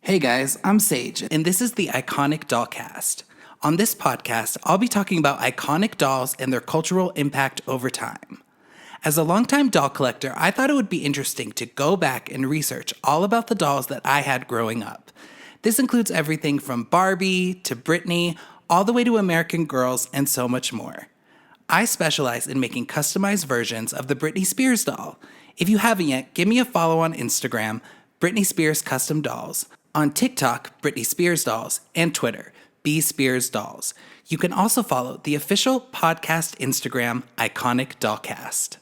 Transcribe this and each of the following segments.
Hey guys, I'm Sage, and this is the Iconic Dollcast. On this podcast, I'll be talking about iconic dolls and their cultural impact over time. As a longtime doll collector, I thought it would be interesting to go back and research all about the dolls that I had growing up. This includes everything from Barbie to Britney, all the way to American Girls, and so much more. I specialize in making customized versions of the Britney Spears doll. If you haven't yet, give me a follow on Instagram, Britney Spears Custom Dolls, on TikTok, Britney Spears Dolls, and Twitter, B Spears Dolls. You can also follow the official podcast Instagram, Iconic Dollcast.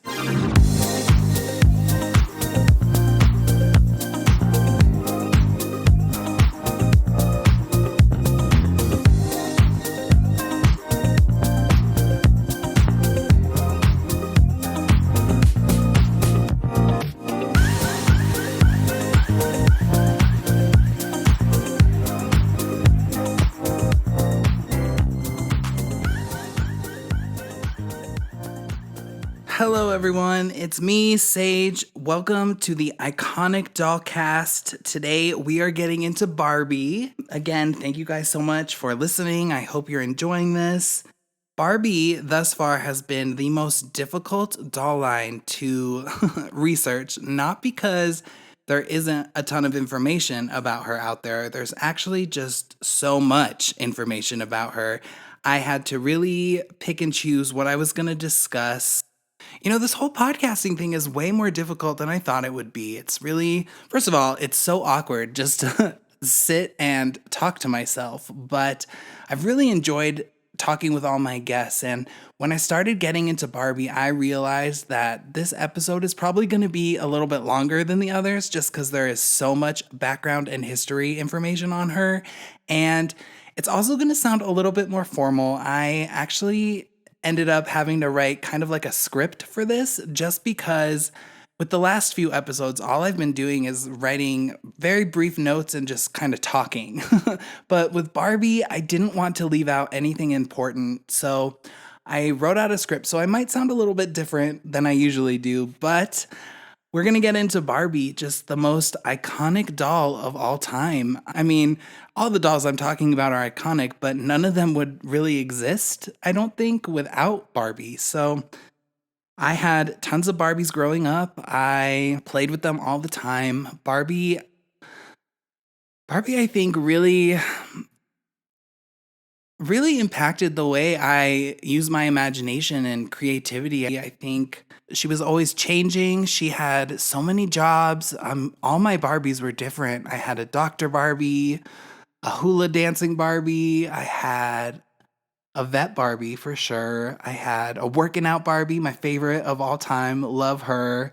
Hello everyone, it's me, Sage. Welcome to the Iconic Dollcast. Today we are getting into Barbie. Again, thank you guys so much for listening. I hope you're enjoying this. Barbie thus far has been the most difficult doll line to research, not because there isn't a ton of information about her out there. There's actually just so much information about her. I had to really pick and choose what I was going to discuss. You know, this whole podcasting thing is way more difficult than I thought it would be. It's really, first of all, it's so awkward just to sit and talk to myself, but I've really enjoyed talking with all my guests. And when I started getting into Barbie, I realized that this episode is probably going to be a little bit longer than the others just because there is so much background and history information on her. And it's also going to sound a little bit more formal. I actually ended up having to write kind of like a script for this just because with the last few episodes, all I've been doing is writing very brief notes and just kind of talking. But with Barbie, I didn't want to leave out anything important. So I wrote out a script. So I might sound a little bit different than I usually do, but we're going to get into Barbie, just the most iconic doll of all time. I mean, all the dolls I'm talking about are iconic, but none of them would really exist, I don't think, without Barbie. So I had tons of Barbies growing up. I played with them all the time. Barbie, I think, really impacted the way I use my imagination and creativity. I think she was always changing. She had so many jobs. All my Barbies were different. I had a Dr. Barbie, a hula dancing Barbie. I had a vet Barbie for sure. I had a working out Barbie, my favorite of all time. Love her.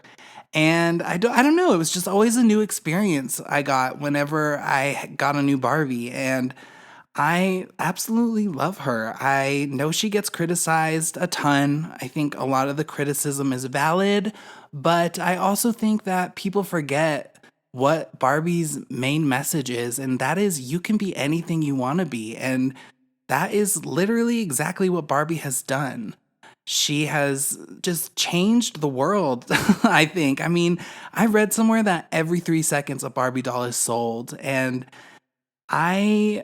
And I don't know. It was just always a new experience I got whenever I got a new Barbie. And I absolutely love her. I know she gets criticized a ton. I think a lot of the criticism is valid, but I also think that people forget what Barbie's main message is, and that is you can be anything you want to be. And that is literally exactly what Barbie has done. She has just changed the world, I think. I mean, I read somewhere that every 3 seconds a Barbie doll is sold, and I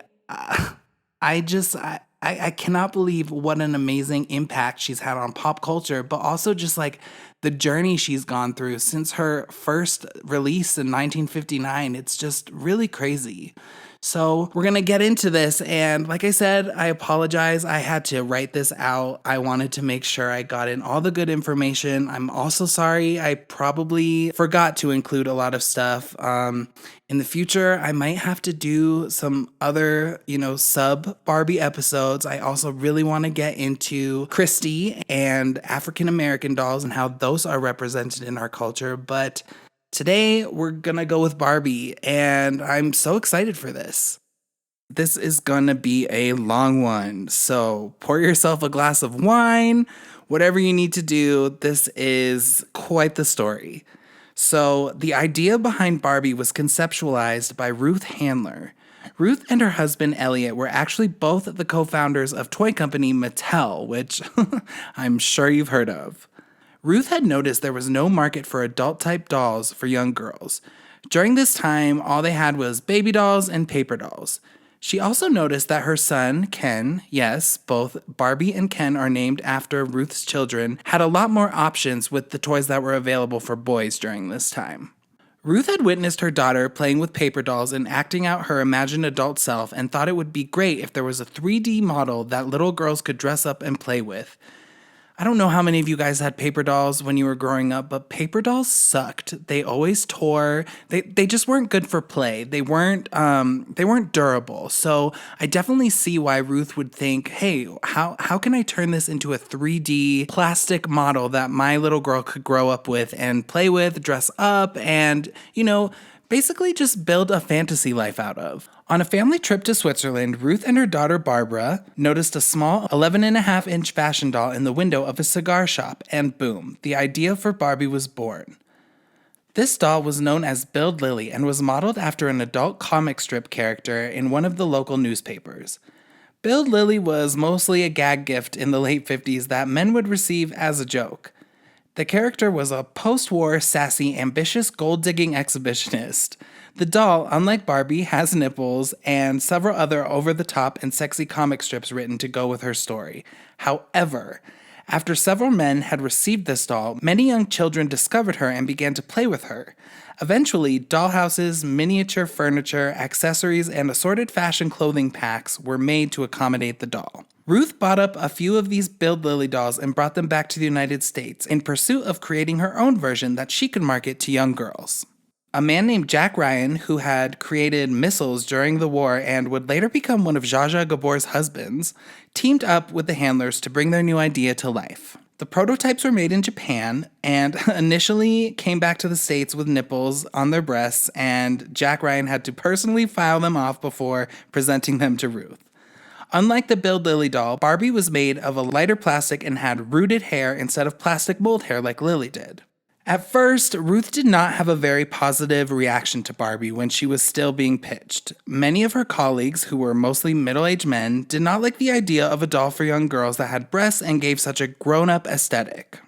cannot believe what an amazing impact she's had on pop culture, but also just like the journey she's gone through since her first release in 1959. It's just really crazy. So we're going to get into this. And like I said, I apologize. I had to write this out. I wanted to make sure I got in all the good information. I'm also sorry. I probably forgot to include a lot of stuff. In the future, I might have to do some other, sub Barbie episodes. I also really want to get into Christie and African American dolls and how those are represented in our culture. But today, we're gonna go with Barbie, and I'm so excited for this. This is gonna be a long one, so pour yourself a glass of wine, whatever you need to do. This is quite the story. So, the idea behind Barbie was conceptualized by Ruth Handler. Ruth and her husband Elliot were actually both the co-founders of toy company Mattel, which I'm sure you've heard of. Ruth had noticed there was no market for adult-type dolls for young girls. During this time, all they had was baby dolls and paper dolls. She also noticed that her son, Ken, yes, both Barbie and Ken are named after Ruth's children, had a lot more options with the toys that were available for boys during this time. Ruth had witnessed her daughter playing with paper dolls and acting out her imagined adult self and thought it would be great if there was a 3D model that little girls could dress up and play with. I don't know how many of you guys had paper dolls when you were growing up, but paper dolls sucked. They always tore. They just weren't good for play. They weren't durable. So I definitely see why Ruth would think, hey, how can I turn this into a 3D plastic model that my little girl could grow up with and play with, dress up, and, basically just build a fantasy life out of. On a family trip to Switzerland, Ruth and her daughter Barbara noticed a small 11.5-inch fashion doll in the window of a cigar shop, and boom, the idea for Barbie was born. This doll was known as Build Lily and was modeled after an adult comic strip character in one of the local newspapers. Build Lily was mostly a gag gift in the late 50s that men would receive as a joke. The character was a post-war, sassy, ambitious gold-digging exhibitionist. The doll, unlike Barbie, has nipples and several other over-the-top and sexy comic strips written to go with her story. However, after several men had received this doll, many young children discovered her and began to play with her. Eventually, dollhouses, miniature furniture, accessories, and assorted fashion clothing packs were made to accommodate the doll. Ruth bought up a few of these Build Lily dolls and brought them back to the United States in pursuit of creating her own version that she could market to young girls. A man named Jack Ryan, who had created missiles during the war and would later become one of Zsa Zsa Gabor's husbands, teamed up with the handlers to bring their new idea to life. The prototypes were made in Japan and initially came back to the States with nipples on their breasts, and Jack Ryan had to personally file them off before presenting them to Ruth. Unlike the Build Lily doll, Barbie was made of a lighter plastic and had rooted hair instead of plastic mold hair like Lily did. At first, Ruth did not have a very positive reaction to Barbie when she was still being pitched. Many of her colleagues, who were mostly middle-aged men, did not like the idea of a doll for young girls that had breasts and gave such a grown-up aesthetic.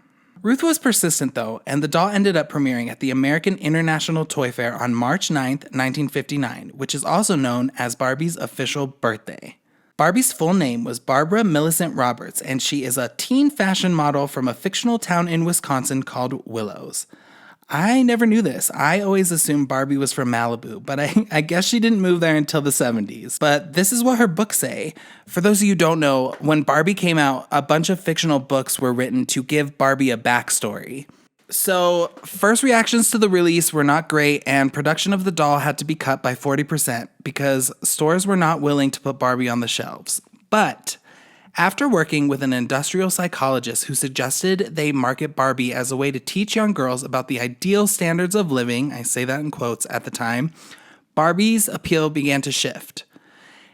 Ruth was persistent though, and the doll ended up premiering at the American International Toy Fair on March 9, 1959, which is also known as Barbie's official birthday. Barbie's full name was Barbara Millicent Roberts, and she is a teen fashion model from a fictional town in Wisconsin called Willows. I never knew this. I always assumed Barbie was from Malibu, but I guess she didn't move there until the 70s. But this is what her books say. For those of you who don't know, when Barbie came out, a bunch of fictional books were written to give Barbie a backstory. So, first reactions to the release were not great, and production of the doll had to be cut by 40% because stores were not willing to put Barbie on the shelves. But after working with an industrial psychologist who suggested they market Barbie as a way to teach young girls about the ideal standards of living, I say that in quotes at the time, Barbie's appeal began to shift.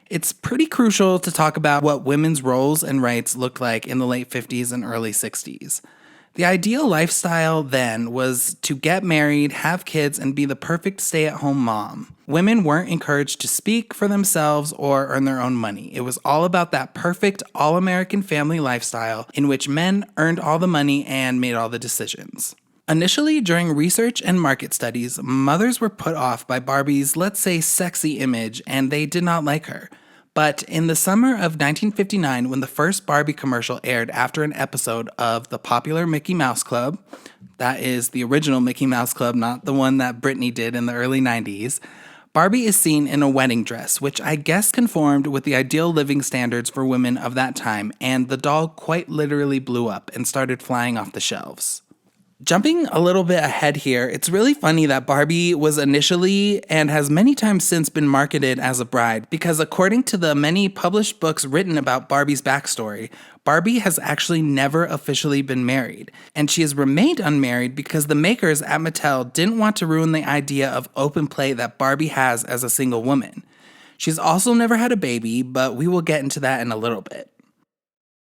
It's pretty crucial to talk about what women's roles and rights looked like in the late 50s and early 60s. The ideal lifestyle then was to get married, have kids, and be the perfect stay-at-home mom. Women weren't encouraged to speak for themselves or earn their own money. It was all about that perfect all-American family lifestyle in which men earned all the money and made all the decisions. Initially, during research and market studies, mothers were put off by Barbie's, let's say, sexy image, and they did not like her. But in the summer of 1959, when the first Barbie commercial aired after an episode of the popular Mickey Mouse Club, that is the original Mickey Mouse Club, not the one that Britney did in the early 90s, Barbie is seen in a wedding dress, which I guess conformed with the ideal living standards for women of that time, and the doll quite literally blew up and started flying off the shelves. Jumping a little bit ahead here, it's really funny that Barbie was initially and has many times since been marketed as a bride because according to the many published books written about Barbie's backstory, Barbie has actually never officially been married, and she has remained unmarried because the makers at Mattel didn't want to ruin the idea of open play that Barbie has as a single woman. She's also never had a baby, but we will get into that in a little bit.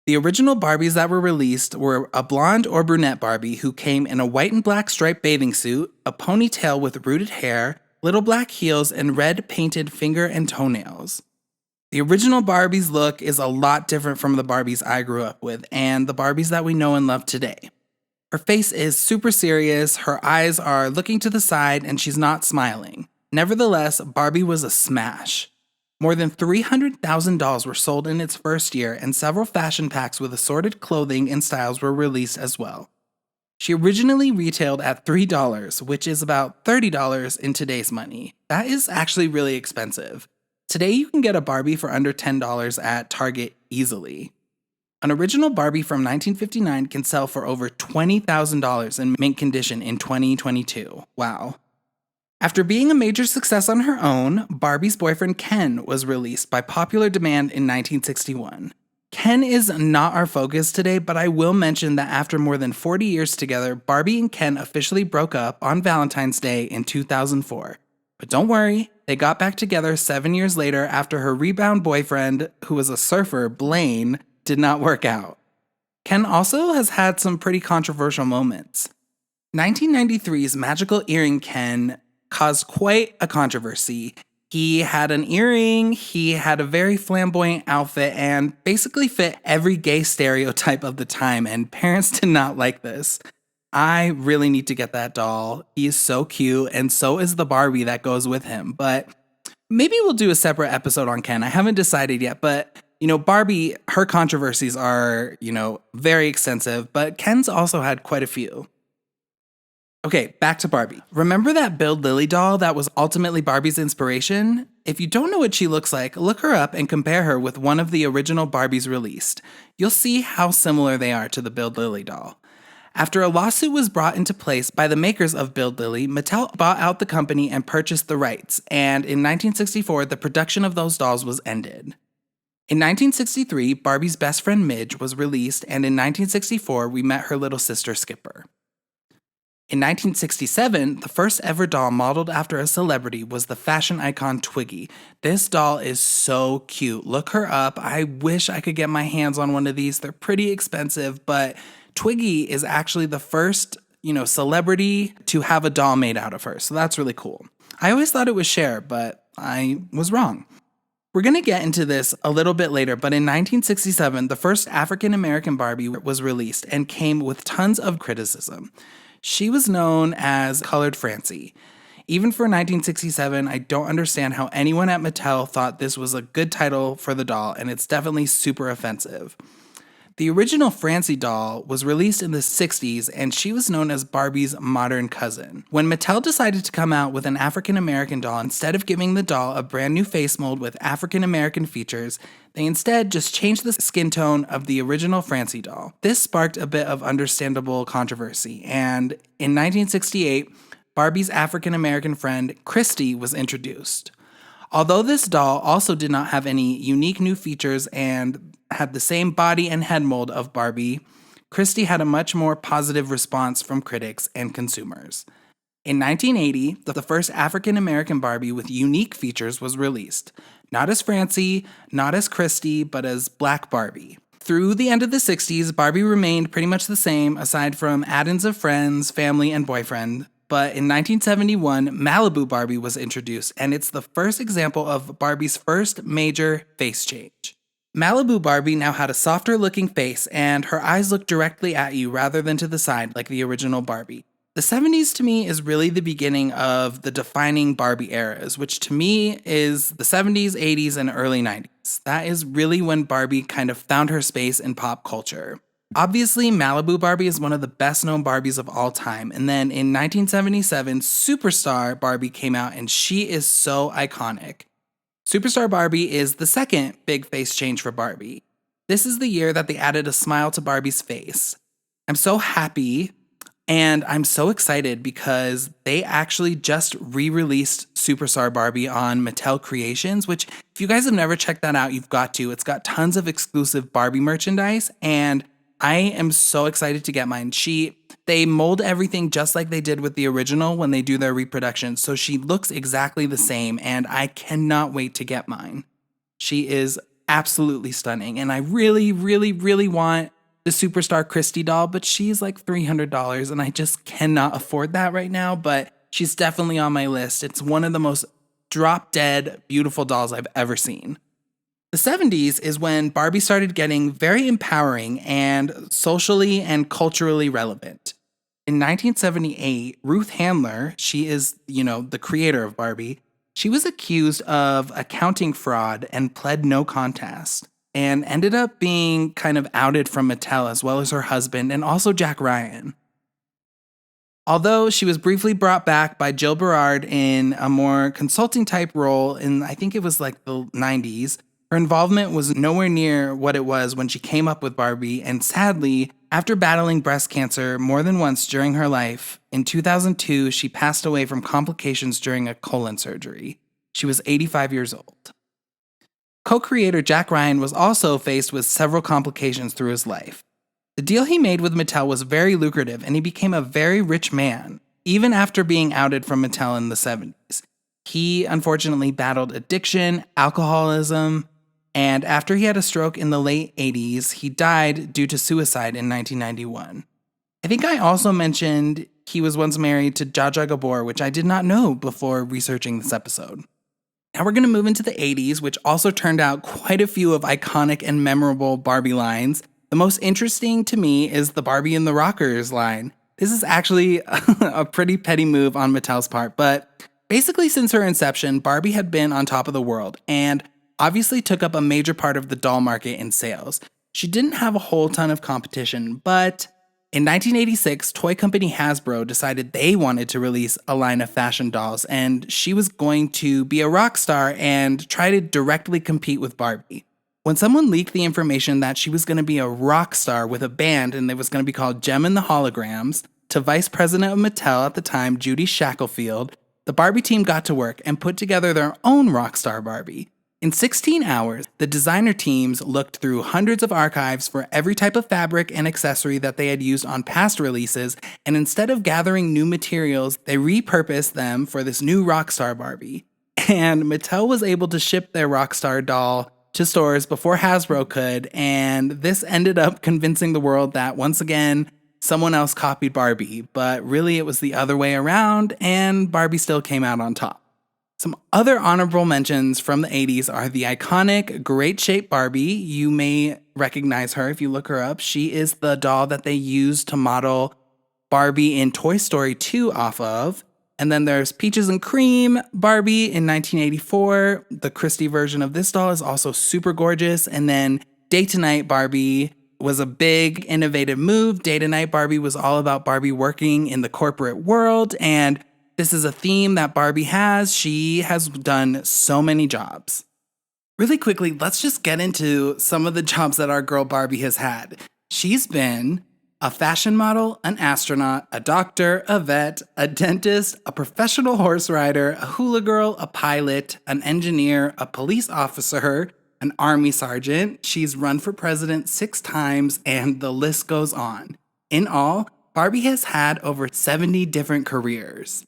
The original Barbies that were released were a blonde or brunette Barbie who came in a white and black striped bathing suit, a ponytail with rooted hair, little black heels, and red painted finger and toenails. The original Barbie's look is a lot different from the Barbies I grew up with and the Barbies that we know and love today. Her face is super serious, her eyes are looking to the side, and she's not smiling. Nevertheless, Barbie was a smash. More than 300,000 dolls were sold in its first year, and several fashion packs with assorted clothing and styles were released as well. She originally retailed at $3, which is about $30 in today's money. That is actually really expensive. Today, you can get a Barbie for under $10 at Target easily. An original Barbie from 1959 can sell for over $20,000 in mint condition in 2022. Wow. After being a major success on her own, Barbie's boyfriend Ken was released by popular demand in 1961. Ken is not our focus today, but I will mention that after more than 40 years together, Barbie and Ken officially broke up on Valentine's Day in 2004. But don't worry, they got back together 7 years later after her rebound boyfriend, who was a surfer, Blaine, did not work out. Ken also has had some pretty controversial moments. 1993's magical earring Ken caused quite a controversy. He had an earring, he had a very flamboyant outfit, and basically fit every gay stereotype of the time, and parents did not like this. I really need to get that doll. He is so cute, and so is the Barbie that goes with him. But maybe we'll do a separate episode on Ken. I haven't decided yet, but Barbie, her controversies are, very extensive, but Ken's also had quite a few. Okay, back to Barbie. Remember that Build Lily doll that was ultimately Barbie's inspiration? If you don't know what she looks like, look her up and compare her with one of the original Barbies released. You'll see how similar they are to the Build Lily doll. After a lawsuit was brought into place by the makers of Build Lily, Mattel bought out the company and purchased the rights, and in 1964, the production of those dolls was ended. In 1963, Barbie's best friend Midge was released, and in 1964, we met her little sister Skipper. In 1967, the first ever doll modeled after a celebrity was the fashion icon Twiggy. This doll is so cute. Look her up. I wish I could get my hands on one of these. They're pretty expensive, but Twiggy is actually the first, celebrity to have a doll made out of her. So that's really cool. I always thought it was Cher, but I was wrong. We're going to get into this a little bit later, but in 1967, the first African-American Barbie was released and came with tons of criticism. She was known as Colored Francie. Even for 1967, I don't understand how anyone at Mattel thought this was a good title for the doll, and it's definitely super offensive. The original Francie doll was released in the 60s, and she was known as Barbie's modern cousin. When Mattel decided to come out with an African-American doll, instead of giving the doll a brand new face mold with African-American features, they instead just changed the skin tone of the original Francie doll. This sparked a bit of understandable controversy, and in 1968, Barbie's African-American friend Christy was introduced. Although this doll also did not have any unique new features and had the same body and head mold of Barbie, Christy had a much more positive response from critics and consumers. In 1980, the first African-American Barbie with unique features was released. Not as Francie, not as Christy, but as Black Barbie. Through the end of the 60s, Barbie remained pretty much the same, aside from add-ins of friends, family, and boyfriend. But in 1971, Malibu Barbie was introduced, and it's the first example of Barbie's first major face change. Malibu Barbie now had a softer looking face, and her eyes looked directly at you rather than to the side like the original Barbie. The 70s to me is really the beginning of the defining Barbie eras, which to me is the 70s, 80s, and early 90s. That is really when Barbie kind of found her space in pop culture. Obviously, Malibu Barbie is one of the best-known Barbies of all time, and then in 1977, Superstar Barbie came out, and she is so iconic. Superstar Barbie is the second big face change for Barbie. This is the year that they added a smile to Barbie's face. I'm so happy, and I'm so excited because they actually just re-released Superstar Barbie on Mattel Creations, which if you guys have never checked that out, you've got to. It's got tons of exclusive Barbie merchandise, and I am so excited to get mine. They mold everything just like they did with the original when they do their reproduction, so she looks exactly the same, and I cannot wait to get mine. She is absolutely stunning, and I really, really, really want the Superstar Christy doll, but she's like $300, and I just cannot afford that right now, but she's definitely on my list. It's one of the most drop-dead beautiful dolls I've ever seen. The 70s is when Barbie started getting very empowering and socially and culturally relevant. In 1978, Ruth Handler, she is, the creator of Barbie, she was accused of accounting fraud and pled no contest and ended up being kind of outed from Mattel as well as her husband and also Jack Ryan. Although she was briefly brought back by Jill Berard in a more consulting type role in, I think it was like the 90s, her involvement was nowhere near what it was when she came up with Barbie, and sadly, after battling breast cancer more than once during her life, in 2002 she passed away from complications during a colon surgery. She was 85 years old. Co-creator Jack Ryan was also faced with several complications through his life. The deal he made with Mattel was very lucrative, and he became a very rich man, even after being outed from Mattel in the 70s. He unfortunately battled addiction, alcoholism, and after he had a stroke in the late 80s, he died due to suicide in 1991. I think I also mentioned he was once married to Zsa Zsa Gabor, which I did not know before researching this episode. Now we're going to move into the 80s, which also turned out quite a few of iconic and memorable Barbie lines. The most interesting to me is the Barbie and the Rockers line. This is actually a pretty petty move on Mattel's part, but basically since her inception, Barbie had been on top of the world and obviously took up a major part of the doll market in sales. She didn't have a whole ton of competition, but in 1986, toy company Hasbro decided they wanted to release a line of fashion dolls, and she was going to be a rock star and try to directly compete with Barbie. When someone leaked the information that she was going to be a rock star with a band and it was going to be called Gem and the Holograms, to Vice President of Mattel at the time, Judy Shacklefield, the Barbie team got to work and put together their own rock star Barbie. In 16 hours, the designer teams looked through hundreds of archives for every type of fabric and accessory that they had used on past releases, and instead of gathering new materials, they repurposed them for this new rock star Barbie. And Mattel was able to ship their rock star doll to stores before Hasbro could, and this ended up convincing the world that, once again, someone else copied Barbie, but really it was the other way around, and Barbie still came out on top. Some other honorable mentions from the 80s are the iconic Great Shape Barbie. You may recognize her if you look her up. She is the doll that they used to model Barbie in Toy Story 2 off of. And then there's Peaches and Cream Barbie in 1984. The Christie version of this doll is also super gorgeous. And then Day to Night Barbie was a big, innovative move. Day to Night Barbie was all about Barbie working in the corporate world. And this is a theme that Barbie has. She has done so many jobs. Really quickly, let's just get into some of the jobs that our girl Barbie has had. She's been a fashion model, an astronaut, a doctor, a vet, a dentist, a professional horse rider, a hula girl, a pilot, an engineer, a police officer, an army sergeant. She's run for president 6 times, and the list goes on. In all, Barbie has had over 70 different careers.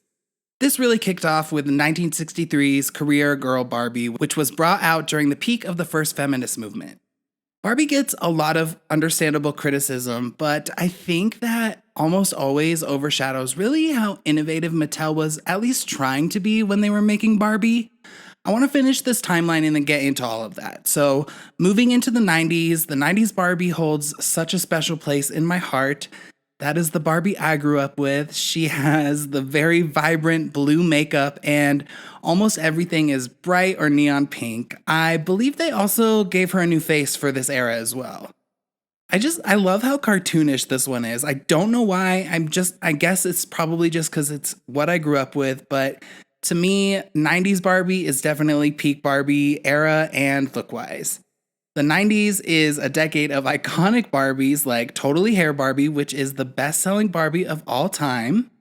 This really kicked off with 1963's Career Girl Barbie, which was brought out during the peak of the first feminist movement. Barbie gets a lot of understandable criticism, but I think that almost always overshadows really how innovative Mattel was at least trying to be when they were making Barbie. I want to finish this timeline and then get into all of that. So, moving into the 90s Barbie holds such a special place in my heart. That is the Barbie I grew up with. She has the very vibrant blue makeup and almost everything is bright or neon pink. I believe they also gave her a new face for this era as well. I love how cartoonish this one is. I don't know why. I guess it's probably just because it's what I grew up with. But to me, 90s Barbie is definitely peak Barbie era and look-wise. The 90s is a decade of iconic Barbies like Totally Hair Barbie, which is the best-selling Barbie of all time.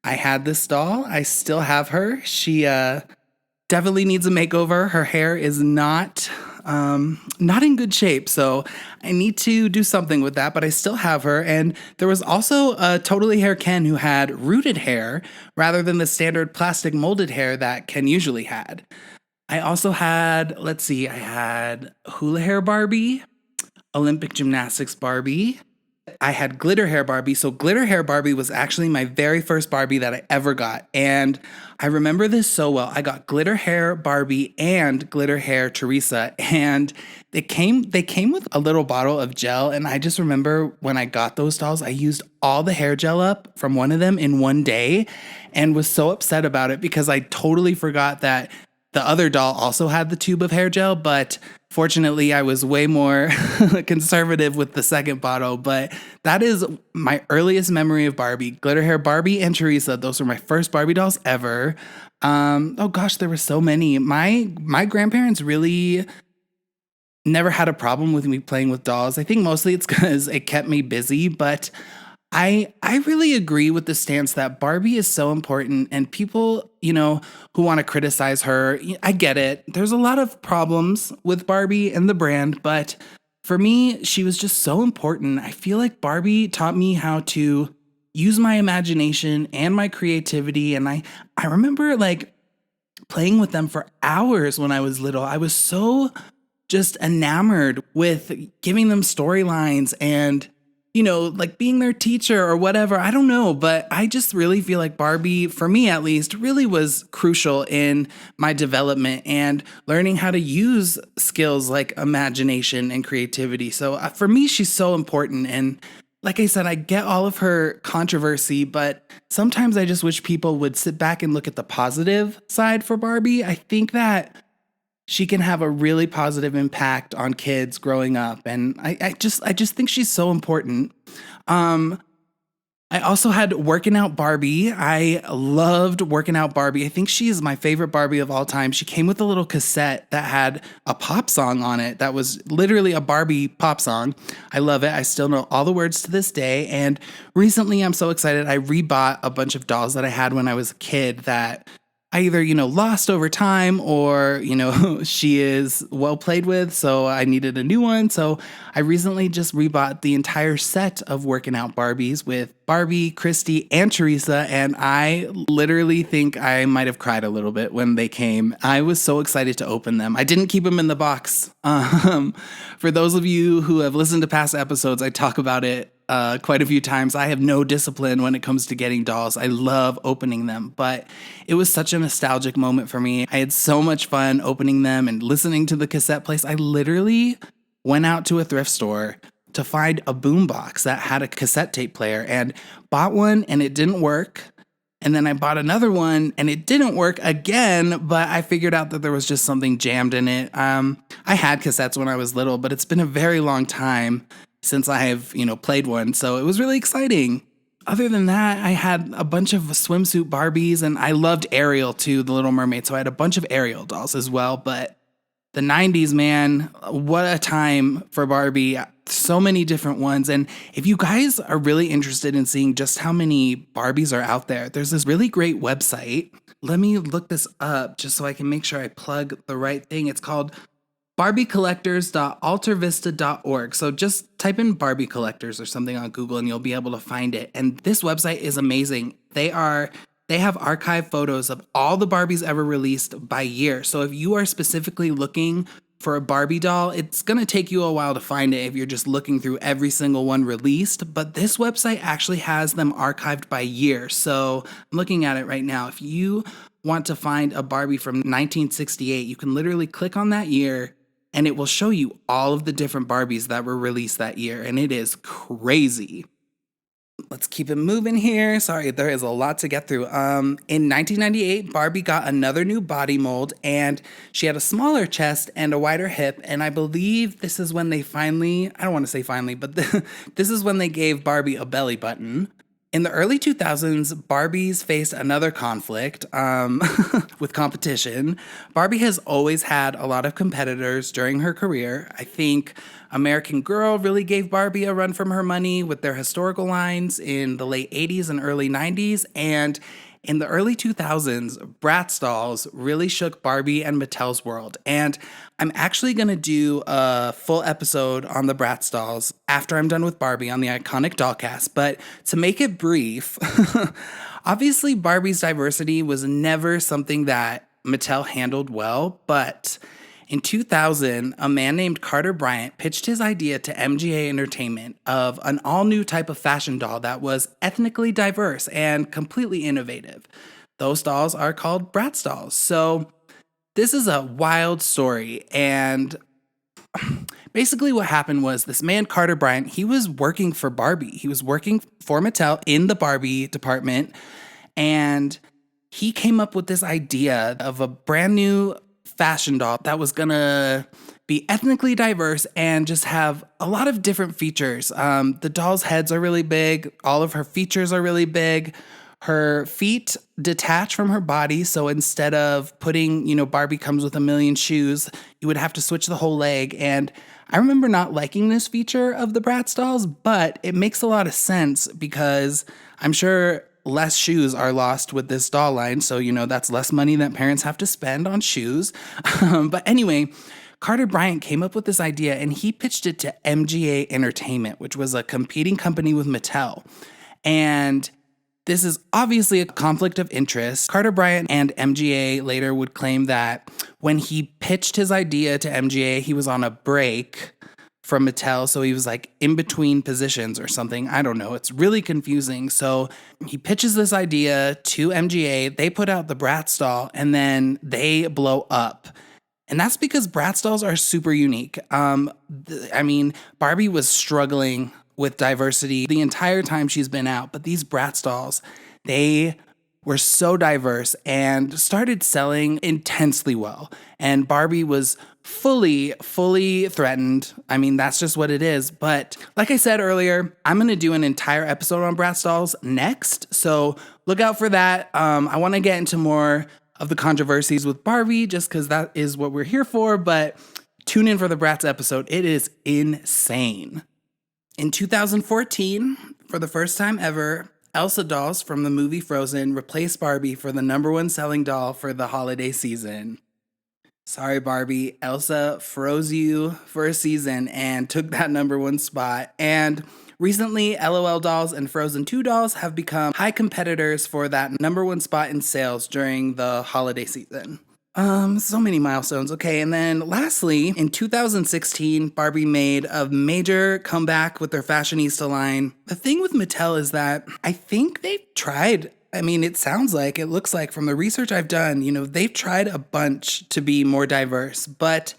I had this doll. I still have her. She definitely needs a makeover. Her hair is not in good shape, so I need to do something with that, but I still have her. And there was also a Totally Hair Ken who had rooted hair rather than the standard plastic molded hair that Ken usually had. I also had, I had Hula Hair Barbie, Olympic Gymnastics Barbie, I had glitter hair Barbie. So glitter hair Barbie was actually my very first Barbie that I ever got. And I remember this so well. I got glitter hair Barbie and glitter hair Teresa. And they came with a little bottle of gel. And I just remember when I got those dolls, I used all the hair gel up from one of them in one day and was so upset about it because I totally forgot that the other doll also had the tube of hair gel, but fortunately I was way more conservative with the second bottle. But that is my earliest memory of Barbie. Glitter hair Barbie and Teresa. Those were my first Barbie dolls ever. Oh gosh, there were so many. My grandparents really never had a problem with me playing with dolls. I think mostly it's because it kept me busy, but I really agree with the stance that Barbie is so important, and people, who want to criticize her, I get it. There's a lot of problems with Barbie and the brand, but for me, she was just so important. I feel like Barbie taught me how to use my imagination and my creativity, and I remember like playing with them for hours when I was little. I was so just enamored with giving them storylines and like being their teacher or whatever. I don't know, but I just really feel like Barbie, for me at least, really was crucial in my development and learning how to use skills like imagination and creativity. So for me, she's so important. And like I said, I get all of her controversy, but sometimes I just wish people would sit back and look at the positive side for Barbie. I think that she can have a really positive impact on kids growing up. And I just think she's so important. I also had Working Out Barbie. I loved Working Out Barbie. I think she is my favorite Barbie of all time. She came with a little cassette that had a pop song on it that was literally a Barbie pop song. I love it. I still know all the words to this day. And recently I'm so excited. I rebought a bunch of dolls that I had when I was a kid that I either, lost over time or, she is well played with. So I needed a new one. So I recently just rebought the entire set of Working Out Barbies with Barbie, Christy, and Teresa. And I literally think I might have cried a little bit when they came. I was so excited to open them. I didn't keep them in the box. For those of you who have listened to past episodes, I talk about it quite a few times. I have no discipline when it comes to getting dolls. I love opening them, but it was such a nostalgic moment for me. I had so much fun opening them and listening to the cassette place. I literally went out to a thrift store to find a boombox that had a cassette tape player and bought one, and it didn't work. And then I bought another one and it didn't work again, but I figured out that there was just something jammed in it. I had cassettes when I was little, but it's been a very long time since I have, played one. So it was really exciting. Other than that, I had a bunch of swimsuit Barbies, and I loved Ariel too, the Little Mermaid. So I had a bunch of Ariel dolls as well. But the 90s, man, what a time for Barbie. So many different ones. And if you guys are really interested in seeing just how many Barbies are out there, there's this really great website. Let me look this up just so I can make sure I plug the right thing. It's called barbiecollectors.altervista.org. So just type in Barbie collectors or something on Google and you'll be able to find it. And this website is amazing. They have archived photos of all the Barbies ever released by year. So if you are specifically looking for a Barbie doll, it's going to take you a while to find it if you're just looking through every single one released. But this website actually has them archived by year. So I'm looking at it right now. If you want to find a Barbie from 1968, you can literally click on that year and it will show you all of the different Barbies that were released that year. And it is crazy. Let's keep it moving here. Sorry, there is a lot to get through. In 1998, Barbie got another new body mold, and she had a smaller chest and a wider hip. And I believe this is when they finally, I don't want to say finally, but this is when they gave Barbie a belly button. In the early 2000s, Barbies faced another conflict with competition. Barbie has always had a lot of competitors during her career. I think American Girl really gave Barbie a run from her money with their historical lines in the late 80s and early 90s. And in the early 2000s, Bratz dolls really shook Barbie and Mattel's world. And I'm actually going to do a full episode on the Bratz dolls after I'm done with Barbie on the Iconic Dollcast. But to make it brief, obviously Barbie's diversity was never something that Mattel handled well, but In 2000, a man named Carter Bryant pitched his idea to MGA Entertainment of an all-new type of fashion doll that was ethnically diverse and completely innovative. Those dolls are called Bratz dolls. So this is a wild story, and basically what happened was this man, Carter Bryant, he was working for Barbie. He was working for Mattel in the Barbie department, and he came up with this idea of a brand new fashion doll that was gonna be ethnically diverse and just have a lot of different features. The doll's heads are really big. All of her features are really big. Her feet detach from her body. So instead of putting, Barbie comes with a million shoes, you would have to switch the whole leg. And I remember not liking this feature of the Bratz dolls, but it makes a lot of sense because I'm sure less shoes are lost with this doll line. So, that's less money that parents have to spend on shoes. But anyway, Carter Bryant came up with this idea and he pitched it to MGA Entertainment, which was a competing company with Mattel. And this is obviously a conflict of interest. Carter Bryant and MGA later would claim that when he pitched his idea to MGA, he was on a break from Mattel, so he was like in between positions or something. I don't know. It's really confusing. So he pitches this idea to MGA. They put out the Bratz doll, and then they blow up. And that's because Bratz dolls are super unique. Barbie was struggling with diversity the entire time she's been out, but these Bratz dolls, they were so diverse and started selling intensely well. And Barbie was fully threatened. That's just what it is. But like I said earlier, I'm going to do an entire episode on Bratz dolls next. So look out for that. I want to get into more of the controversies with Barbie just because that is what we're here for. But tune in for the Bratz episode. It is insane. In 2014, for the first time ever, Elsa dolls from the movie Frozen replaced Barbie for the #1 selling doll for the holiday season. Sorry, Barbie. Elsa froze you for a season and took that #1 spot. And recently, LOL dolls and Frozen 2 dolls have become high competitors for that #1 spot in sales during the holiday season. So many milestones. Okay, and then lastly, in 2016, Barbie made a major comeback with their fashionista line. The thing with Mattel is that I think they've tried. It looks like from the research I've done, they've tried a bunch to be more diverse, but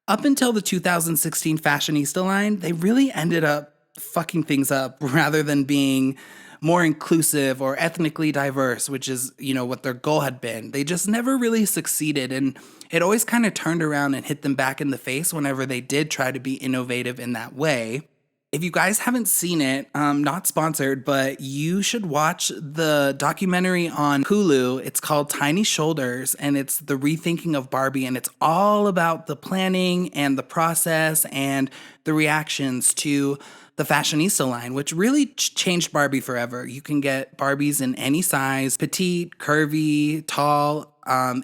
up until the 2016 fashionista line, they really ended up fucking things up rather than being more inclusive or ethnically diverse, which is, what their goal had been. They just never really succeeded, and it always kind of turned around and hit them back in the face whenever they did try to be innovative in that way. If you guys haven't seen it, not sponsored, but you should watch the documentary on Hulu. It's called Tiny Shoulders, and it's the rethinking of Barbie, and it's all about the planning and the process and the reactions to the fashionista line, which really changed Barbie forever. You can get Barbies in any size, petite, curvy, tall,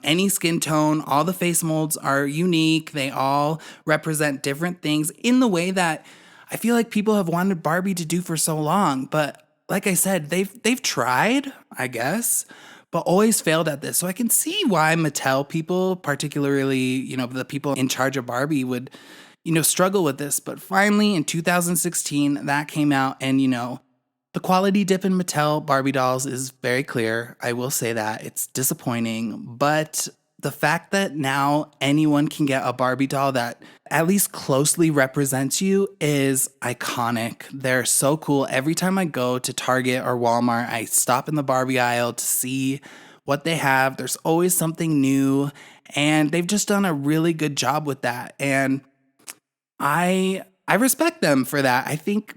any skin tone. All the face molds are unique. They all represent different things in the way that I feel like people have wanted Barbie to do for so long. But like I said, they've tried, I guess, but always failed at this. So I can see why Mattel people, particularly, the people in charge of Barbie would, struggle with this. But finally, in 2016, that came out, and, the quality dip in Mattel Barbie dolls is very clear. I will say that. It's disappointing, but the fact that now anyone can get a Barbie doll that at least closely represents you is iconic. They're so cool. Every time I go to Target or Walmart, I stop in the Barbie aisle to see what they have. There's always something new, and they've just done a really good job with that. And I respect them for that. I think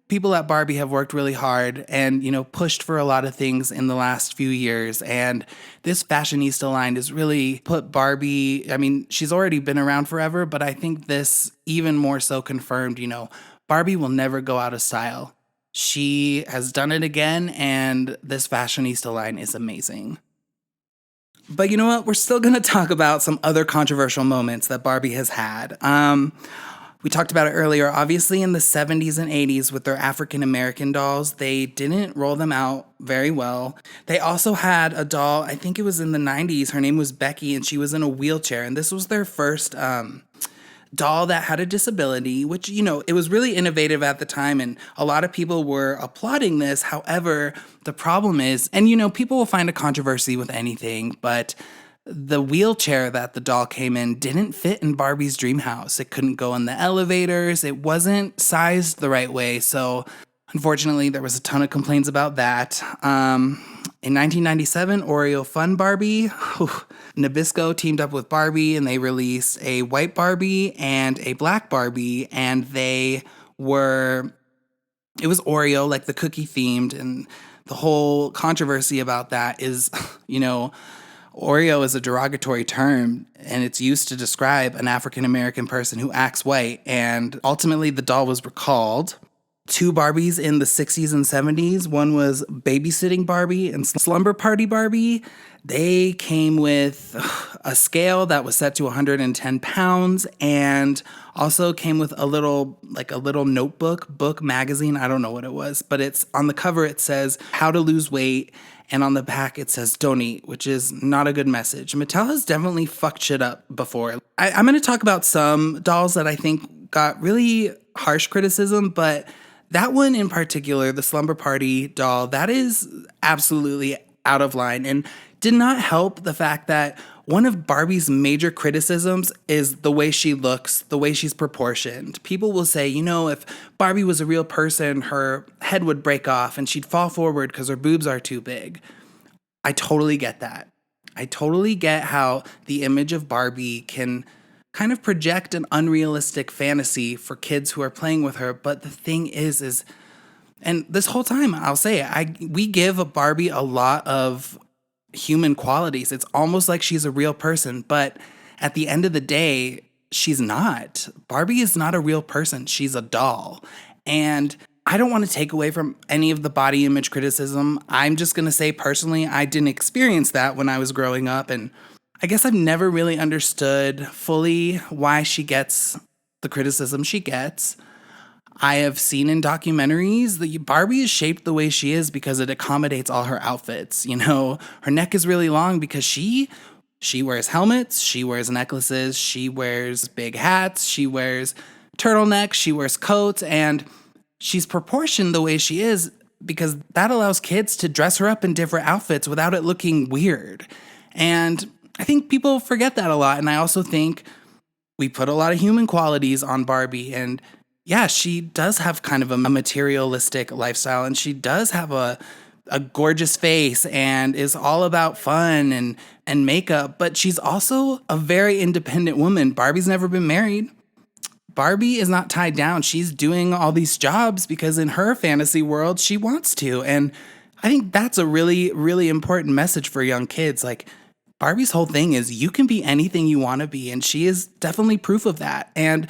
people at Barbie have worked really hard and, pushed for a lot of things in the last few years. And this fashionista line has really put Barbie, she's already been around forever, but I think this even more so confirmed, Barbie will never go out of style. She has done it again, and this fashionista line is amazing. But you know what? We're still going to talk about some other controversial moments that Barbie has had. We talked about it earlier. Obviously, in the 70s and 80s with their African American dolls, they didn't roll them out very well. They also had a doll, I think it was in the 90s. Her name was Becky, and she was in a wheelchair. And this was their first doll that had a disability, which, it was really innovative at the time. And a lot of people were applauding this. However, the problem is, and, people will find a controversy with anything, but the wheelchair that the doll came in didn't fit in Barbie's dream house. It couldn't go in the elevators. It wasn't sized the right way. So unfortunately, there was a ton of complaints about that. In 1997, Oreo Fun Barbie, Nabisco teamed up with Barbie and they released a white Barbie and a black Barbie. And it was Oreo, like the cookie themed. And the whole controversy about that is, Oreo is a derogatory term, and it's used to describe an African-American person who acts white, and ultimately the doll was recalled. 2 Barbies in the 60s and 70s. One was Babysitting Barbie and Slumber Party Barbie. They came with a scale that was set to 110 pounds and also came with a little notebook, book, magazine. I don't know what it was, but it's on the cover. It says how to lose weight. And on the back, it says don't eat, which is not a good message. Mattel has definitely fucked shit up before. I'm going to talk about some dolls that I think got really harsh criticism, but that one in particular, the Slumber Party doll, that is absolutely out of line and did not help the fact that one of Barbie's major criticisms is the way she looks, the way she's proportioned. People will say, if Barbie was a real person, her head would break off and she'd fall forward because her boobs are too big. I totally get that. I totally get how the image of Barbie can kind of project an unrealistic fantasy for kids who are playing with her. But the thing is, and this whole time I'll say, we give Barbie a lot of human qualities. It's almost like she's a real person, but at the end of the day, she's not. Barbie is not a real person. She's a doll. And I don't want to take away from any of the body image criticism. I'm just going to say personally, I didn't experience that when I was growing up. And I guess I've never really understood fully why she gets the criticism she gets. I have seen in documentaries that Barbie is shaped the way she is because it accommodates all her outfits. Her neck is really long because she wears helmets, she wears necklaces, she wears big hats, she wears turtlenecks, she wears coats, and she's proportioned the way she is because that allows kids to dress her up in different outfits without it looking weird. And I think people forget that a lot. And I also think we put a lot of human qualities on Barbie, and yeah, she does have kind of a materialistic lifestyle, and she does have a gorgeous face and is all about fun and makeup, but she's also a very independent woman. Barbie's never been married. Barbie is not tied down. She's doing all these jobs because in her fantasy world, she wants to. And I think that's a really, really important message for young kids. Like, Barbie's whole thing is you can be anything you want to be, and she is definitely proof of that. And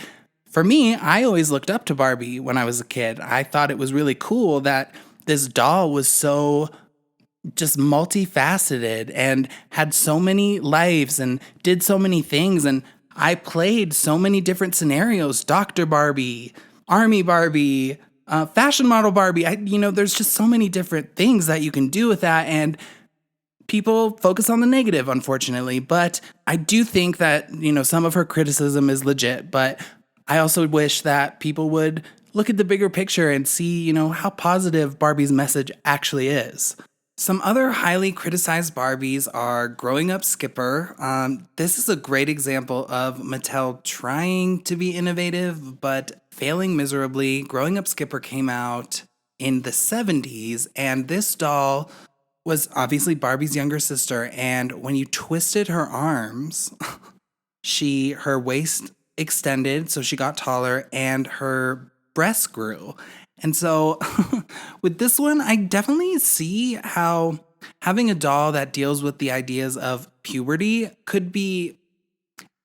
for me, I always looked up to Barbie when I was a kid. I thought it was really cool that this doll was so just multifaceted and had so many lives and did so many things. And I played so many different scenarios. Dr. Barbie, Army Barbie, fashion model Barbie. There's just so many different things that you can do with that. And people focus on the negative, unfortunately. But I do think that, some of her criticism is legit. But I also wish that people would look at the bigger picture and see, how positive Barbie's message actually is. Some other highly criticized Barbies are Growing Up Skipper. This is a great example of Mattel trying to be innovative, but failing miserably. Growing Up Skipper came out in the 70s, and this doll was obviously Barbie's younger sister. And when you twisted her arms, her waist extended, so she got taller, and her breasts grew. And so with this one, I definitely see how having a doll that deals with the ideas of puberty could be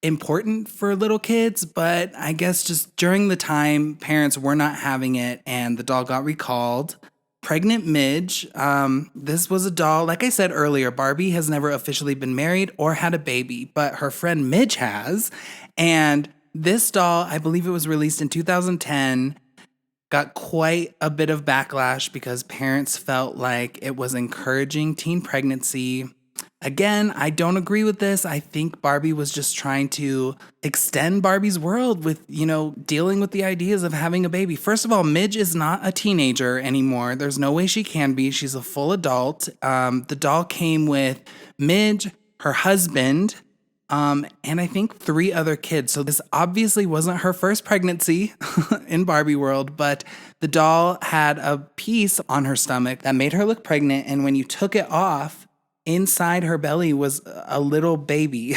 important for little kids, but I guess just during the time, parents were not having it, and the doll got recalled. Pregnant Midge. This was a doll, like I said earlier, Barbie has never officially been married or had a baby, but her friend Midge has. And This doll, I believe it was released in 2010, got quite a bit of backlash because parents felt like it was encouraging teen pregnancy. Again, I don't agree with this. I think Barbie was just trying to extend Barbie's world with, dealing with the ideas of having a baby. First of all, Midge is not a teenager anymore. There's no way she can be. She's a full adult. The doll came with Midge, her husband, and I think 3 other kids. So this obviously wasn't her first pregnancy in Barbie world, but the doll had a piece on her stomach that made her look pregnant. And when you took it off, inside her belly was a little baby,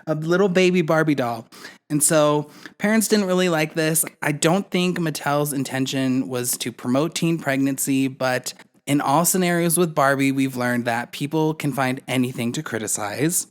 a little baby Barbie doll. And so parents didn't really like this. I don't think Mattel's intention was to promote teen pregnancy, but in all scenarios with Barbie, we've learned that people can find anything to criticize.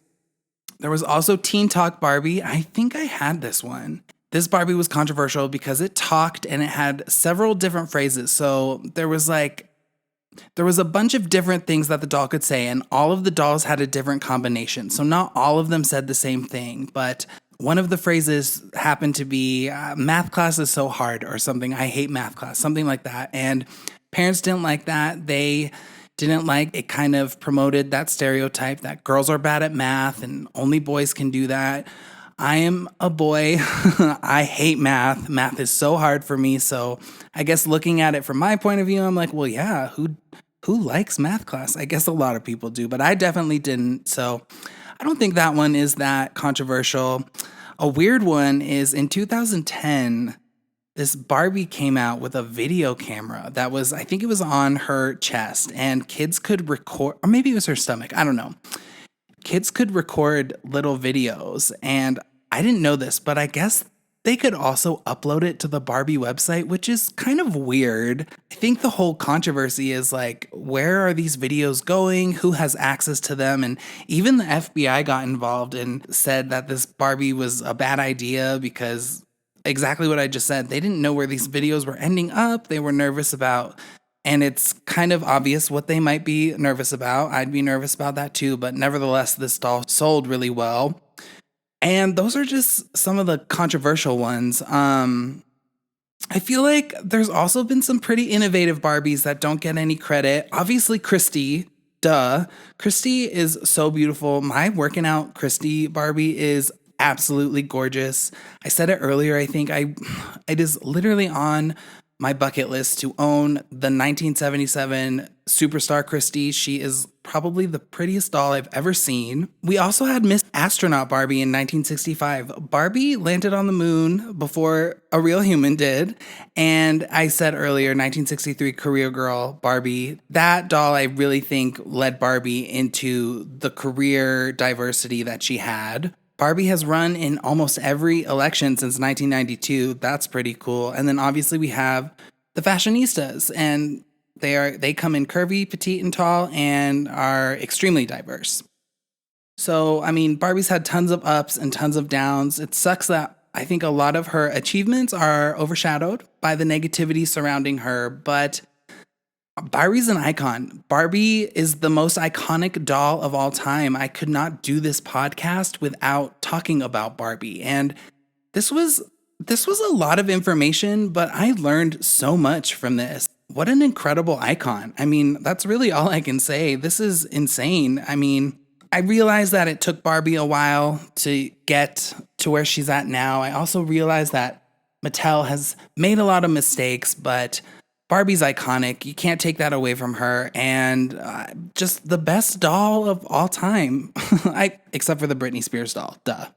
There was also Teen Talk Barbie. I think I had this one. This Barbie was controversial because it talked and it had several different phrases. So there was a bunch of different things that the doll could say, and all of the dolls had a different combination. So not all of them said the same thing, but one of the phrases happened to be, math class is so hard, or something, I hate math class, something like that. And parents didn't like that. They didn't like it, kind of promoted that stereotype that girls are bad at math and only boys can do that. I am a boy. I hate math. Math is so hard for me. So I guess looking at it from my point of view, I'm like, well, yeah, who likes math class? I guess a lot of people do, but I definitely didn't. So I don't think that one is that controversial. A weird one is in 2010, this Barbie came out with a video camera that was, I think it was on her chest, and kids could record, or maybe it was her stomach, I don't know. Kids could record little videos, and I didn't know this, but I guess they could also upload it to the Barbie website, which is kind of weird. I think the whole controversy is like, where are these videos going? Who has access to them? And even the FBI got involved and said that this Barbie was a bad idea because exactly what I just said. They didn't know where these videos were ending up. They were nervous about, and it's kind of obvious what they might be nervous about. I'd be nervous about that too, but nevertheless, this doll sold really well. And those are just some of the controversial ones. I feel like there's also been some pretty innovative Barbies that don't get any credit. Obviously, Christy, duh. Christy is so beautiful. My working out Christy Barbie is absolutely gorgeous. I said it earlier, I think it is literally on my bucket list to own the 1977 Superstar Christy. She is probably the prettiest doll I've ever seen. We also had Miss Astronaut Barbie in 1965. Barbie landed on the moon before a real human did. And I said earlier, 1963 Career Girl Barbie. That doll I really think led Barbie into the career diversity that she had. Barbie has run in almost every election since 1992. That's pretty cool. And then obviously we have the fashionistas, and they come in curvy, petite, and tall, and are extremely diverse. So, I mean, Barbie's had tons of ups and tons of downs. It sucks that I think a lot of her achievements are overshadowed by the negativity surrounding her, but Barbie's an icon. Barbie is the most iconic doll of all time. I could not do this podcast without talking about Barbie. And this was a lot of information, but I learned so much from this. What an incredible icon. I mean, that's really all I can say. This is insane. I mean, I realized that it took Barbie a while to get to where she's at now. I also realized that Mattel has made a lot of mistakes, but Barbie's iconic. You can't take that away from her. And just the best doll of all time. Except for the Britney Spears doll. Duh.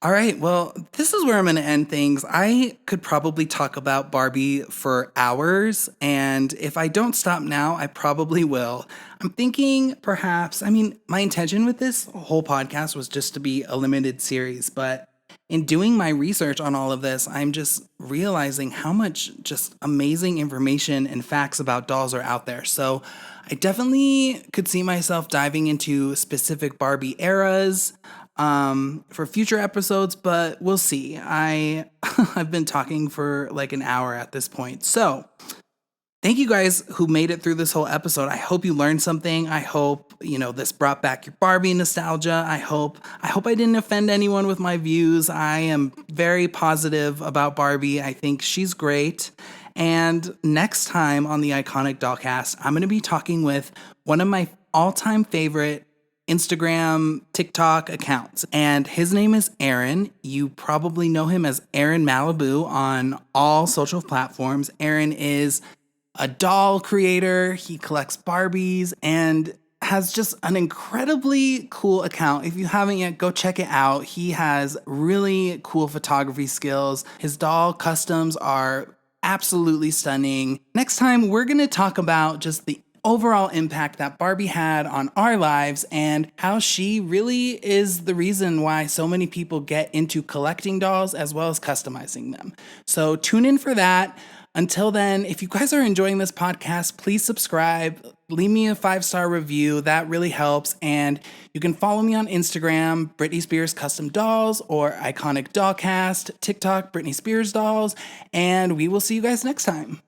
All right, well, this is where I'm going to end things. I could probably talk about Barbie for hours, and if I don't stop now, I probably will. I'm thinking perhaps, my intention with this whole podcast was just to be a limited series, but in doing my research on all of this, I'm just realizing how much just amazing information and facts about dolls are out there. So I definitely could see myself diving into specific Barbie eras for future episodes, but we'll see. I've been talking for like an hour at this point. So Thank you guys who made it through this whole episode. I hope you learned something. I hope, this brought back your Barbie nostalgia. I hope I didn't offend anyone with my views. I am very positive about Barbie. I think she's great. And next time on the Iconic Dollcast, I'm going to be talking with one of my all-time favorite Instagram, TikTok accounts. And his name is Aaron. You probably know him as Aaron Malibu on all social platforms. Aaron is a doll creator. He collects Barbies and has just an incredibly cool account. If you haven't yet, go check it out. He has really cool photography skills. His doll customs are absolutely stunning. Next time, we're going to talk about just the overall impact that Barbie had on our lives and how she really is the reason why so many people get into collecting dolls as well as customizing them. So tune in for that. Until then, if you guys are enjoying this podcast, please subscribe, leave me a 5-star review. That really helps. And you can follow me on Instagram, Britney Spears Custom Dolls, or Iconic Dollcast, TikTok, Britney Spears Dolls. And we will see you guys next time.